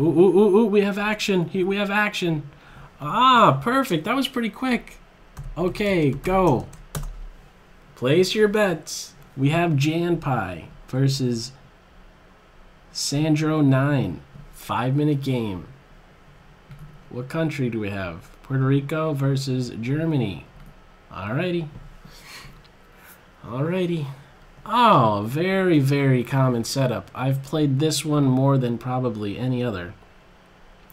Ooh, ooh, ooh, ooh, we have action. We have action. Ah, perfect. That was pretty quick. Okay, go. Place your bets. We have Jan Pie versus Sandro 9. 5-minute game. What country do we have? Puerto Rico versus Germany. Alrighty. Alrighty. Oh, very, very common setup. I've played this one more than probably any other.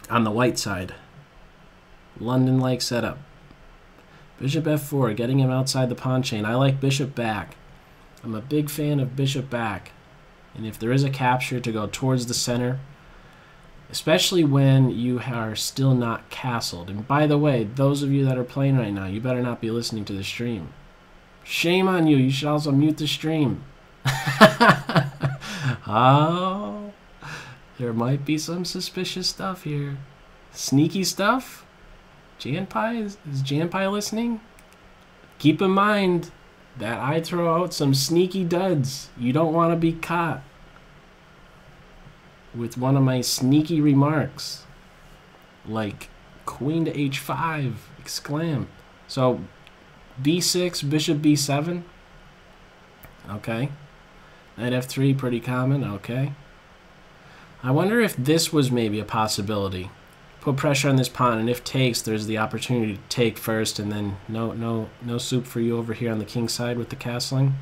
On the white side. London-like setup. Bishop f4, getting him outside the pawn chain. I like bishop back. I'm a big fan of bishop back. And if there is a capture, to go towards the center. Especially when you are still not castled. And by the way, those of you that are playing right now, you better not be listening to the stream. Shame on you. You should also mute the stream. Oh, there might be some suspicious stuff here. Sneaky stuff? Jan Pie? Is Jan Pie listening? Keep in mind that I throw out some sneaky duds. You don't want to be caught with one of my sneaky remarks. Like queen to h5, exclaim. So b6, bishop b7. Okay. Knight f3, pretty common. Okay. I wonder if this was maybe a possibility. Put pressure on this pawn, and if takes, there's the opportunity to take first, and then no soup for you over here on the king side with the castling.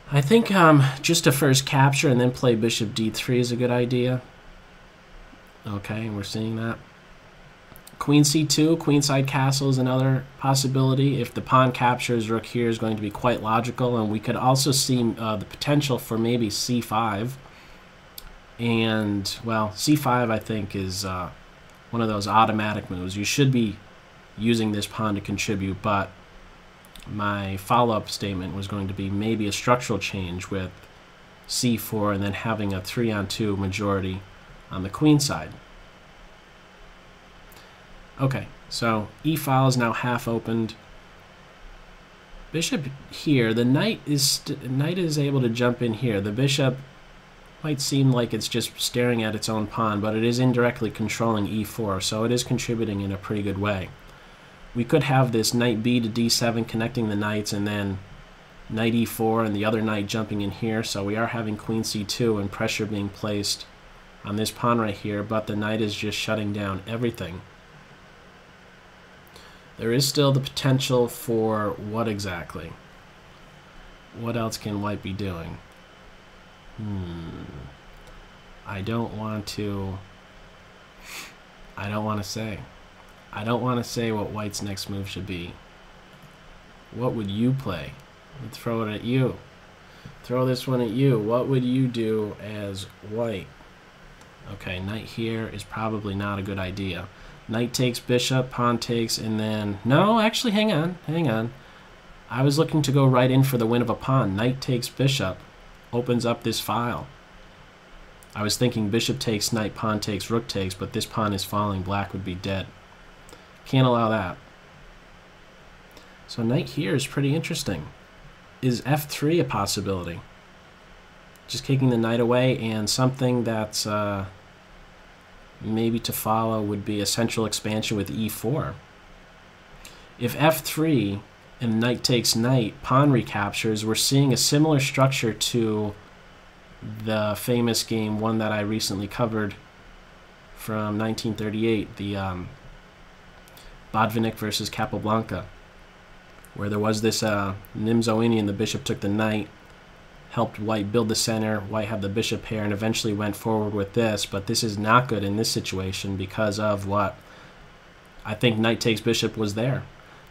I think just to first capture and then play bishop d3 is a good idea. Okay, we're seeing that. Queen c2, queenside castle is another possibility. If the pawn captures, rook here is going to be quite logical, and we could also see the potential for maybe c5. And, well, c5 I think is one of those automatic moves. You should be using this pawn to contribute, but my follow-up statement was going to be maybe a structural change with c4 and then having a 3-on-2 majority on the queen side. Okay, so e-file is now half opened. Bishop here, the knight is able to jump in here. The bishop might seem like it's just staring at its own pawn, but it is indirectly controlling e4, so it is contributing in a pretty good way. We could have this knight b to d7 connecting the knights, and then knight e4 and the other knight jumping in here, so we are having queen c2 and pressure being placed on this pawn right here, but the knight is just shutting down everything. There is still the potential for what exactly? What else can white be doing? I don't want to say. I don't want to say what white's next move should be. What would you play? Let's throw it at you. Throw this one at you. What would you do as white? Okay, knight here is probably not a good idea. Knight takes bishop, pawn takes, and then... No, actually, hang on. I was looking to go right in for the win of a pawn. Knight takes bishop. Opens up this file. I was thinking bishop takes, knight, pawn takes, rook takes, but this pawn is falling. Black would be dead. Can't allow that. So knight here is pretty interesting. Is f3 a possibility? Just kicking the knight away, and something that's maybe to follow would be a central expansion with e4. If f3 and knight takes knight, pawn recaptures, we're seeing a similar structure to the famous game, one that I recently covered from 1938, the Botvinnik versus Capablanca, where there was this Nimzo-Indian, the bishop took the knight, helped white build the center, white had the bishop pair, and eventually went forward with this, but this is not good in this situation because of what? I think knight takes bishop was there.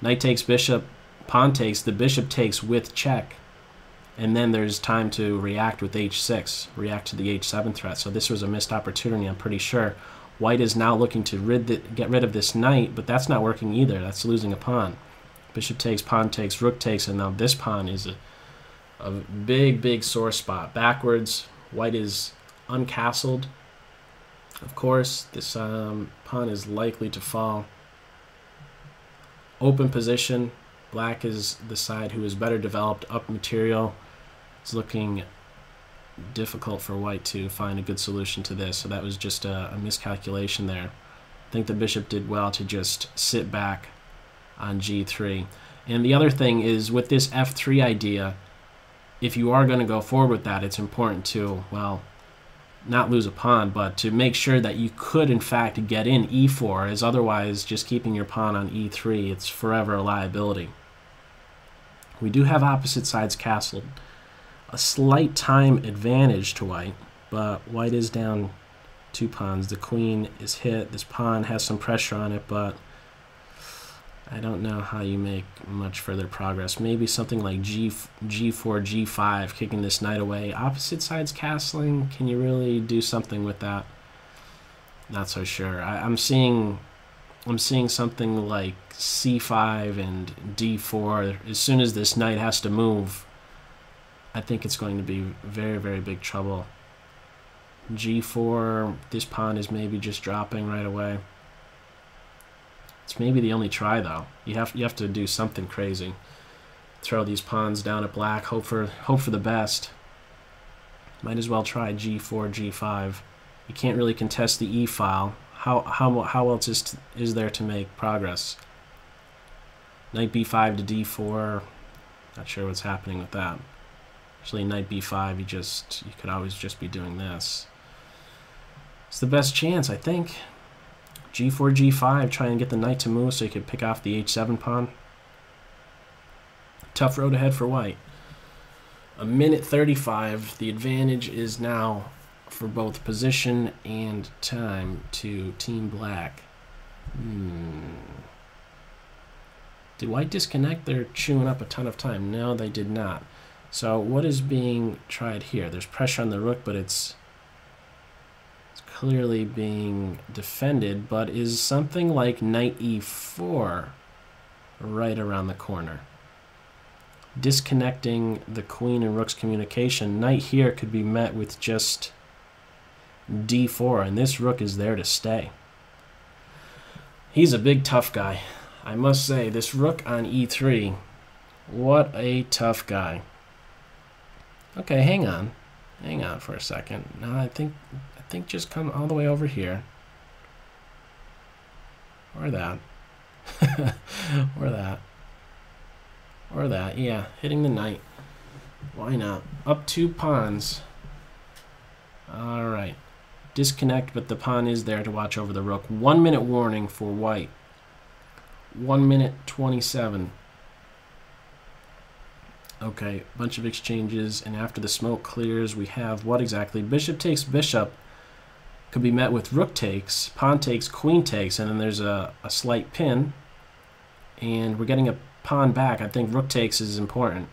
Knight takes bishop, pawn takes, the bishop takes with check, and then there's time to react with h6, react to the h7 threat. So this was a missed opportunity, I'm pretty sure. White is now looking to get rid of this knight, but that's not working either. That's losing a pawn. Bishop takes, pawn takes, rook takes, and now this pawn is a big sore spot. Backwards, white is uncastled. Of course, this pawn is likely to fall. Open position. Black is the side who is better developed up material. It's looking difficult for white to find a good solution to this, so that was just a miscalculation there. I think the bishop did well to just sit back on g3. And the other thing is, with this f3 idea, if you are going to go forward with that, it's important to, well, not lose a pawn, but to make sure that you could in fact get in e4, as otherwise just keeping your pawn on e3, it's forever a liability. We do have opposite sides castled. A slight time advantage to white, but white is down 2 pawns. The queen is hit. This pawn has some pressure on it, but I don't know how you make much further progress. Maybe something like g4, g5, kicking this knight away. Opposite sides castling, can you really do something with that? Not so sure. I'm seeing something like c5 and d4. As soon as this knight has to move, I think it's going to be very, very big trouble. g4, this pawn is maybe just dropping right away. It's maybe the only try, though. You have to do something crazy. Throw these pawns down at black. Hope for the best. Might as well try g4, g5. You can't really contest the e file. How else is there to make progress? Knight b5 to d4. Not sure what's happening with that. Actually, knight b5. You could always just be doing this. It's the best chance, I think. g4, g5, try and get the knight to move so you could pick off the h7 pawn. Tough road ahead for white. A minute 35. The advantage is now for both position and time to Team Black. Did white disconnect? They're chewing up a ton of time. No, they did not. So what is being tried here? There's pressure on the rook, but it's clearly being defended, but is something like knight e4 right around the corner. Disconnecting the queen and rook's communication. Knight here could be met with just d4, and this rook is there to stay. He's a big tough guy. I must say, this rook on e3, what a tough guy. Okay, hang on for a second. No, I think just come all the way over here. Or that. Or that. Or that. Yeah, hitting the knight. Why not? Up 2 pawns. Alright. Disconnect, but the pawn is there to watch over the rook. 1 minute warning for white. 1 minute 27. Okay, bunch of exchanges, and after the smoke clears, we have what exactly? Bishop takes bishop. Could be met with rook takes, pawn takes, queen takes, and then there's a slight pin. And we're getting a pawn back. I think rook takes is important.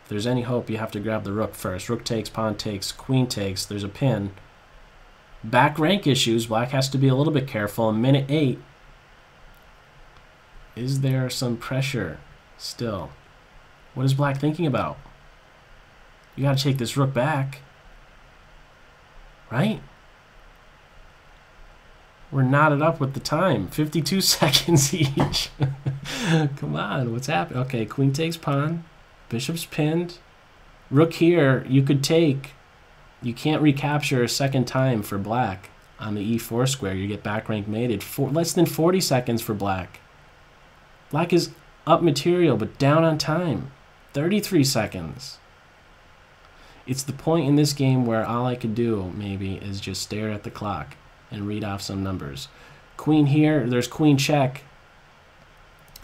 If there's any hope, you have to grab the rook first. Rook takes, pawn takes, queen takes. There's a pin. Back rank issues. Black has to be a little bit careful. Minute 8. Is there some pressure still? What is black thinking about? You got to take this rook back. Right? We're knotted up with the time. 52 seconds each. Come on, what's happening? Okay, queen takes pawn. Bishop's pinned. Rook here, you could take. You can't recapture a second time for black on the e4 square. You get back rank mated. Less than 40 seconds for black. Black is up material, but down on time. 33 seconds. It's the point in this game where all I could do, maybe, is just stare at the clock and read off some numbers. Queen here, there's queen check.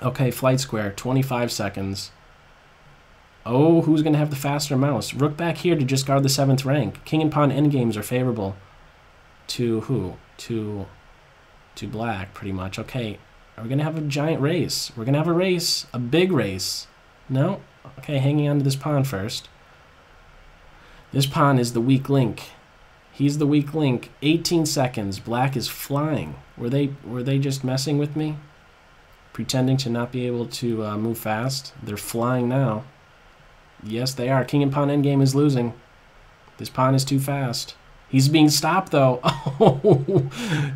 Okay, flight square, 25 seconds. Oh, who's going to have the faster mouse? Rook back here to just guard the 7th rank. King and pawn endgames are favorable to who? To black, pretty much. Okay, are we going to have a giant race? We're going to have a race, a big race. No? Okay, hanging on to this pawn first. This pawn is the weak link. He's the weak link. 18 seconds. Black is flying. Were they just messing with me? Pretending to not be able to move fast? They're flying now. Yes, they are. King and pawn endgame is losing. This pawn is too fast. He's being stopped, though. Oh,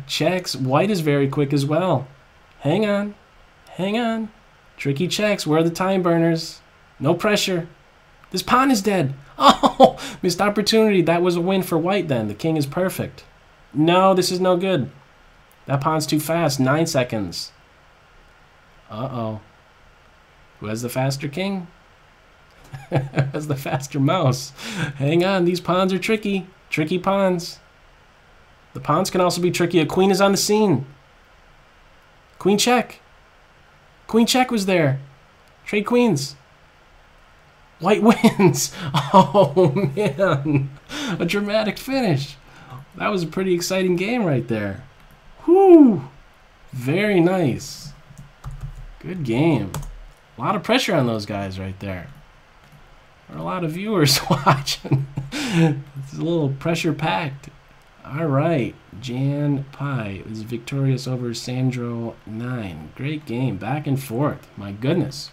checks. White is very quick as well. Hang on. Hang on. Tricky checks. Where are the time burners? No pressure. This pawn is dead. Oh, missed opportunity. That was a win for white then. The king is perfect. No, this is no good. That pawn's too fast. 9 seconds. Uh-oh. Who has the faster king? Who has the faster mouse? Hang on. These pawns are tricky. Tricky pawns. The pawns can also be tricky. A queen is on the scene. Queen check. Queen check was there. Trade queens. White wins. Oh, man. A dramatic finish. That was a pretty exciting game right there. Whew. Very nice. Good game. A lot of pressure on those guys right there. There are a lot of viewers watching. It's a little pressure packed. All right. Jan Pai is victorious over Sandro 9. Great game. Back and forth. My goodness.